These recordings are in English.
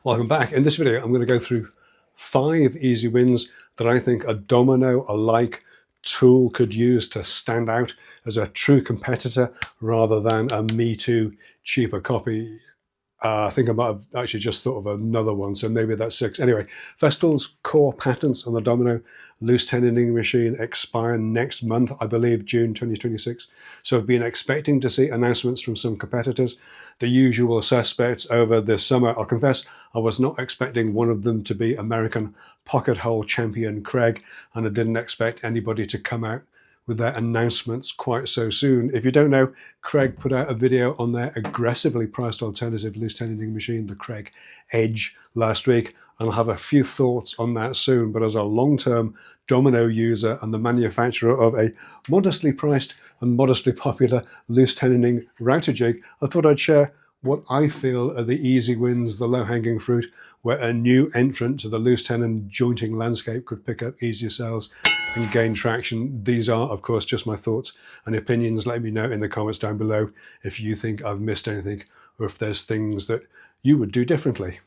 Welcome back. In this video, I'm going to go through 5 easy wins that I think a Domino-alike tool could use to stand out as a true competitor rather than a Me Too cheaper copy. I think I might have actually just thought of another one, so maybe that's 6. Anyway, Festool's core patents on the Domino loose tenoning machine expire next month, I believe June 2026. So I've been expecting to see announcements from some competitors, the usual suspects over this summer. I'll confess I was not expecting one of them to be American pocket hole champion Kreg, and I didn't expect anybody to come out with their announcements quite so soon. If you don't know, Kreg put out a video on their aggressively priced alternative loose tenoning machine, the Kreg Edge, last week, and I'll have a few thoughts on that soon. But as a long-term Domino user and the manufacturer of a modestly priced and modestly popular loose tenoning router jig, I thought I'd share what I feel are the easy wins, the low-hanging fruit, where a new entrant to the loose tenon jointing landscape could pick up easier sales and gain traction. These are, of course, just my thoughts and opinions. Let me know in the comments down below if you think I've missed anything or if there's things that you would do differently.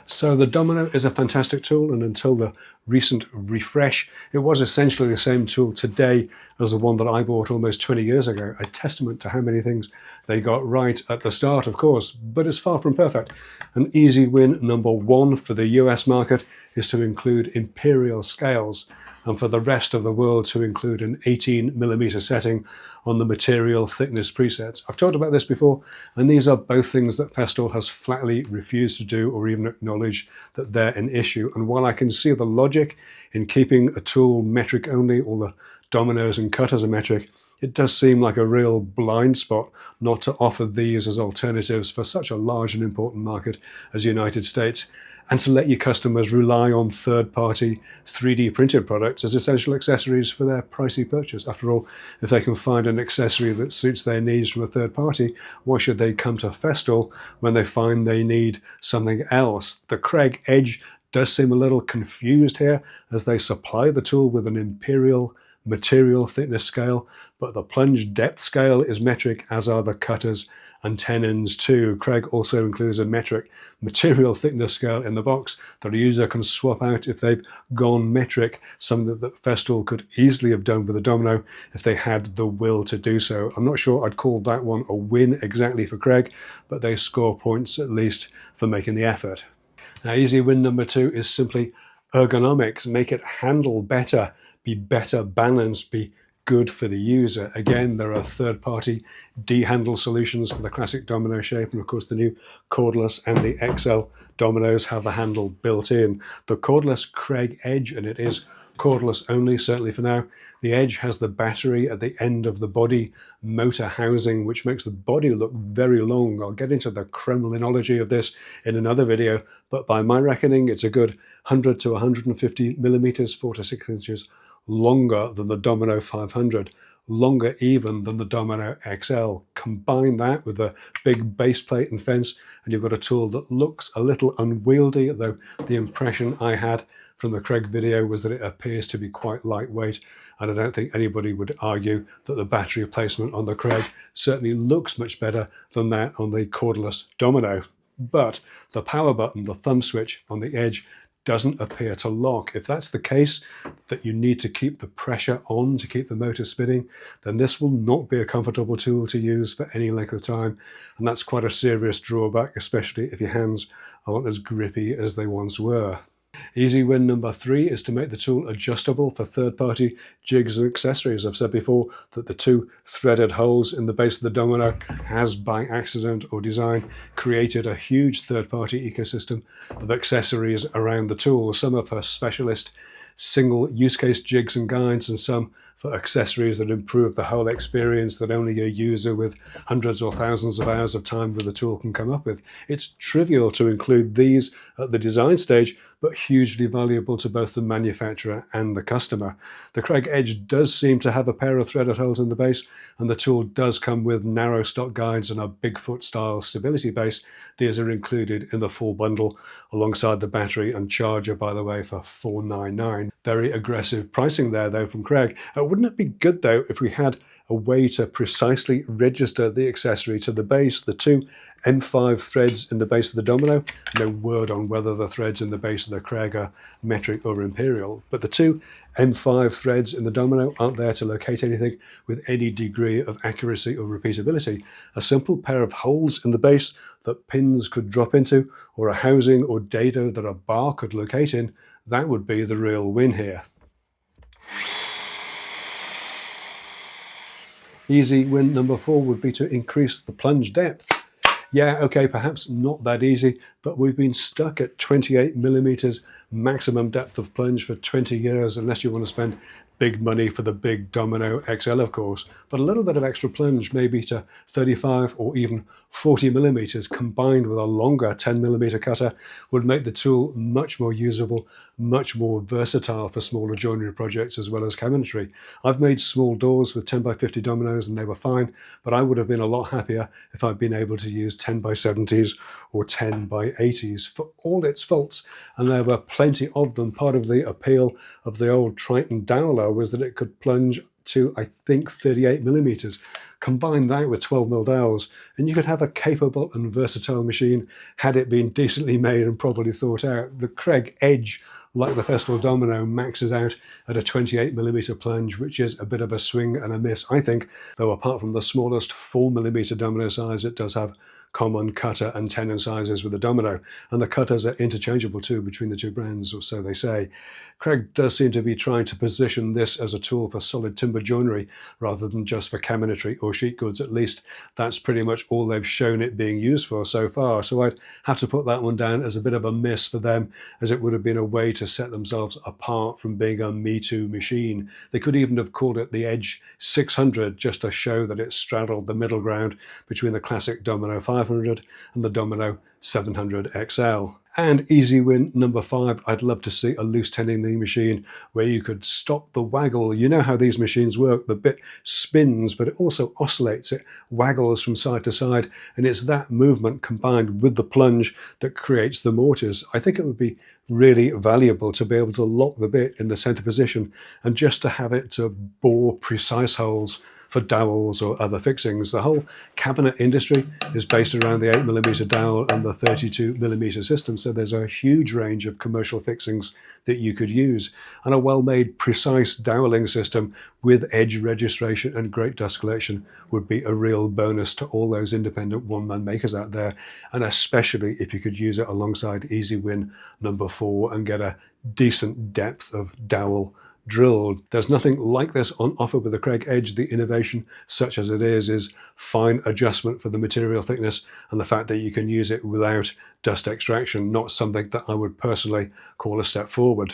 So the Domino is a fantastic tool, and until the recent refresh, it was essentially the same tool today as the one that I bought almost 20 years ago, a testament to how many things they got right at the start, of course, but it's far from perfect. An easy win number 1 for the US market is to include Imperial scales, and for the rest of the world to include an 18mm setting on the material thickness presets. I've talked about this before, and these are both things that Festool has flatly refused to do or even acknowledge that they're an issue. And while I can see the logic in keeping a tool metric only, all the dominoes and cutters are metric, it does seem like a real blind spot not to offer these as alternatives for such a large and important market as the United States, and to let your customers rely on third-party 3D printed products as essential accessories for their pricey purchase. After all, if they can find an accessory that suits their needs from a third party, why should they come to Festool when they find they need something else? The Kreg Edge does seem a little confused here, as they supply the tool with an Imperial material thickness scale, but the plunge depth scale is metric, as are the cutters and tenons too. Kreg also includes a metric material thickness scale in the box that a user can swap out if they've gone metric, something that Festool could easily have done with a Domino if they had the will to do so. I'm not sure I'd call that one a win exactly for Kreg, but they score points at least for making the effort. Now, easy win number 2 is simply ergonomics. Make it handle better, be better balanced, be good for the user. Again, there are third-party D-handle solutions for the classic domino shape, and of course the new cordless and the XL dominoes have the handle built in. The cordless Kreg Edge, and it is cordless only, certainly for now. The Edge has the battery at the end of the body motor housing, which makes the body look very long. I'll get into the Kremlinology of this in another video, but by my reckoning, it's a good 100 to 150 millimeters, 4 to 6 inches longer than the Domino 500, longer even than the Domino XL. Combine that with a big base plate and fence, and you've got a tool that looks a little unwieldy, though the impression I had from the Kreg video was that it appears to be quite lightweight, and I don't think anybody would argue that the battery placement on the Kreg certainly looks much better than that on the cordless Domino. But the power button, the thumb switch on the Edge, doesn't appear to lock. If that's the case, that you need to keep the pressure on to keep the motor spinning, then this will not be a comfortable tool to use for any length of time, and that's quite a serious drawback, especially if your hands aren't as grippy as they once were. Easy win number 3 is to make the tool adjustable for third-party jigs and accessories. I've said before that the 2 threaded holes in the base of the Domino has, by accident or design, created a huge third-party ecosystem of accessories around the tool. Some are for specialist single use case jigs and guides, and some for accessories that improve the whole experience that only a user with hundreds or thousands of hours of time with the tool can come up with. It's trivial to include these at the design stage, but hugely valuable to both the manufacturer and the customer. The Kreg Edge does seem to have a pair of threaded holes in the base, and the tool does come with narrow stock guides and a Bigfoot style stability base. These are included in the full bundle alongside the battery and charger, by the way, for $499. Very aggressive pricing there though from Kreg. Wouldn't it be good though if we had a way to precisely register the accessory to the base. The two M5 threads in the base of the Domino, no word on whether the threads in the base of the Kreg are metric or Imperial, but the two M5 threads in the Domino aren't there to locate anything with any degree of accuracy or repeatability. A simple pair of holes in the base that pins could drop into, or a housing or dado that a bar could locate in, that would be the real win here. Easy win number 4 would be to increase the plunge depth. Yeah, okay, perhaps not that easy, but we've been stuck at 28 millimeters maximum depth of plunge for 20 years, unless you want to spend big money for the big Domino XL, of course. But a little bit of extra plunge, maybe to 35 or even 40 millimeters, combined with a longer 10 millimeter cutter, would make the tool much more usable, much more versatile for smaller joinery projects as well as cabinetry. I've made small doors with 10 by 50 dominoes and they were fine, but I would have been a lot happier if I'd been able to use 10 by 70s or 10 by 80s for all its faults, and there were plenty of them. Part of the appeal of the old Triton Doweller was that it could plunge to, I think, 38 millimeters. Combine that with 12mm dowels, and you could have a capable and versatile machine had it been decently made and properly thought out. The Kreg Edge, like the Festool Domino, maxes out at a 28mm plunge, which is a bit of a swing and a miss, I think, though apart from the smallest 4mm domino size, it does have common cutter and tenon sizes with the Domino, and the cutters are interchangeable too between the two brands, or so they say. Kreg does seem to be trying to position this as a tool for solid timber joinery rather than just for cabinetry or sheet goods. At least that's pretty much all they've shown it being used for so far, so I'd have to put that one down as a bit of a miss for them, as it would have been a way to set themselves apart from being a Me Too machine. They could even have called it the Edge 600 just to show that it straddled the middle ground between the classic Domino 500 and the Domino 700 XL. And easy win number 5, I'd love to see a loose tenon machine where you could stop the waggle. You know how these machines work. The bit spins, but it also oscillates. It waggles from side to side, and it's that movement combined with the plunge that creates the mortise. I think it would be really valuable to be able to lock the bit in the center position and just to have it to bore precise holes for dowels or other fixings. The whole cabinet industry is based around the 8mm dowel and the 32mm system, so there's a huge range of commercial fixings that you could use. And a well-made, precise doweling system with edge registration and great dust collection would be a real bonus to all those independent one-man makers out there, and especially if you could use it alongside easy win number 4 and get a decent depth of dowel drilled. There's nothing like this on offer with the Kreg Edge. The innovation, such as it is fine adjustment for the material thickness and the fact that you can use it without dust extraction, not something that I would personally call a step forward.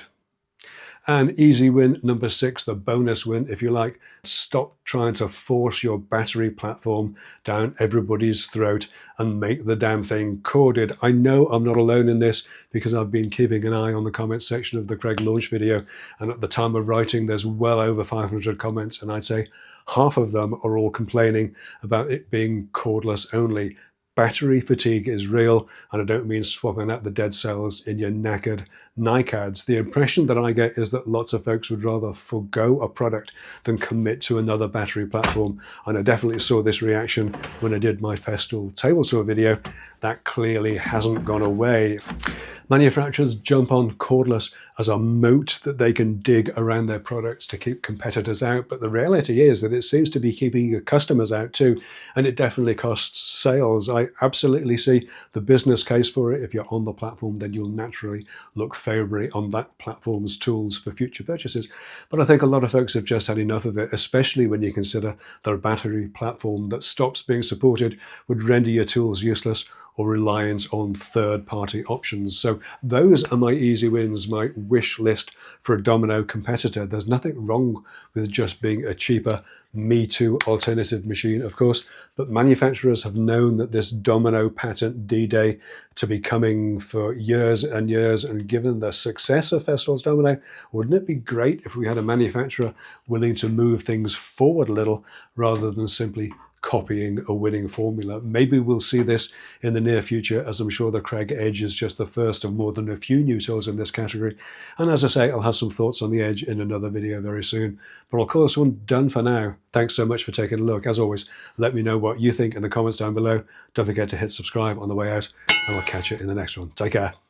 And easy win number 6, the bonus win, if you like. Stop trying to force your battery platform down everybody's throat and make the damn thing corded. I know I'm not alone in this because I've been keeping an eye on the comments section of the Kreg launch video, and at the time of writing there's well over 500 comments, and I'd say half of them are all complaining about it being cordless only. Battery fatigue is real, and I don't mean swapping out the dead cells in your knackered NiCads. The impression that I get is that lots of folks would rather forgo a product than commit to another battery platform, and I definitely saw this reaction when I did my Festool table saw video. That clearly hasn't gone away. Manufacturers jump on cordless as a moat that they can dig around their products to keep competitors out, but the reality is that it seems to be keeping your customers out too, and it definitely costs sales. I absolutely see the business case for it. If you're on the platform, then you'll naturally look favorably on that platform's tools for future purchases, but I think a lot of folks have just had enough of it, especially when you consider that a battery platform that stops being supported would render your tools useless, or reliance on third-party options. So those are my easy wins, my wish list for a Domino competitor. There's nothing wrong with just being a cheaper Me Too alternative machine, of course, but manufacturers have known that this Domino patent D-Day to be coming for years and years, and given the success of Festool's Domino, wouldn't it be great if we had a manufacturer willing to move things forward a little rather than simply copying a winning formula. Maybe we'll see this in the near future, as I'm sure the Kreg Edge is just the first of more than a few new tools in this category. And as I say, I'll have some thoughts on the Edge in another video very soon. But I'll call this one done for now. Thanks so much for taking a look. As always, let me know what you think in the comments down below. Don't forget to hit subscribe on the way out, and I'll catch you in the next one. Take care.